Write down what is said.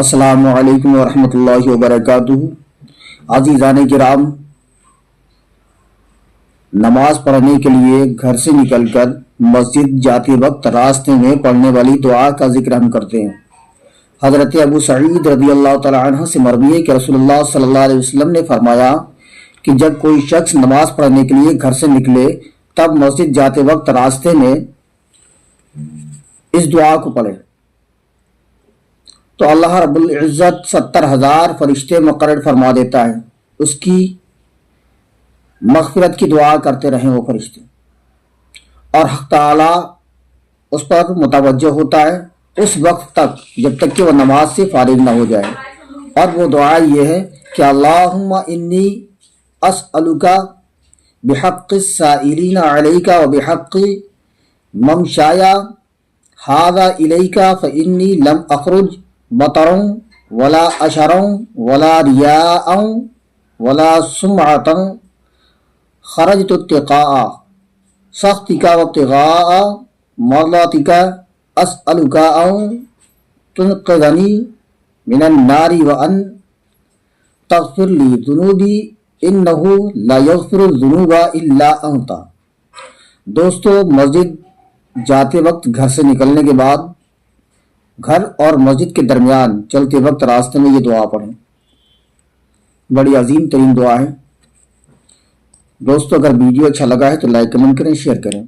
السلام علیکم ورحمۃ اللہ وبرکاتہ۔ عزیزان کرام، نماز پڑھنے کے لیے گھر سے نکل کر مسجد جاتے وقت راستے میں پڑھنے والی دعا کا ذکر ہم کرتے ہیں۔ حضرت ابو سعید رضی اللہ تعالی عنہ سے مروی ہے کہ رسول اللہ صلی اللہ علیہ وسلم نے فرمایا کہ جب کوئی شخص نماز پڑھنے کے لیے گھر سے نکلے تب مسجد جاتے وقت راستے میں اس دعا کو پڑھے تو اللہ رب العزت 70,000 فرشتے مقرر فرما دیتا ہے۔ اس کی مغفرت کی دعا کرتے رہیں وہ فرشتے، اور حق تعالی اس پر متوجہ ہوتا ہے اس وقت تک جب تک کہ وہ نماز سے فارغ نہ ہو جائے۔ اور وہ دعا یہ ہے کہ اللہم انی اسألک بحق السائلین علیک و بحق ممشایا ھذا الیک فانی لم اخرج بطرا ولا اشرا ولا ریاء ولا سمعتا خرجت اتقاء سخطک وابتغاء مرضاتک اسألک ان تنقذنی من النار وان تغفر لی ذنوبی انہ لا یغفر الذنوب الا انت۔ دوستو، مسجد جاتے وقت گھر سے نکلنے کے بعد گھر اور مسجد کے درمیان چلتے وقت راستے میں یہ دعا پڑھیں، بڑی عظیم ترین دعا ہے۔ دوستو، اگر ویڈیو اچھا لگا ہے تو لائک کمنٹ کریں، شیئر کریں۔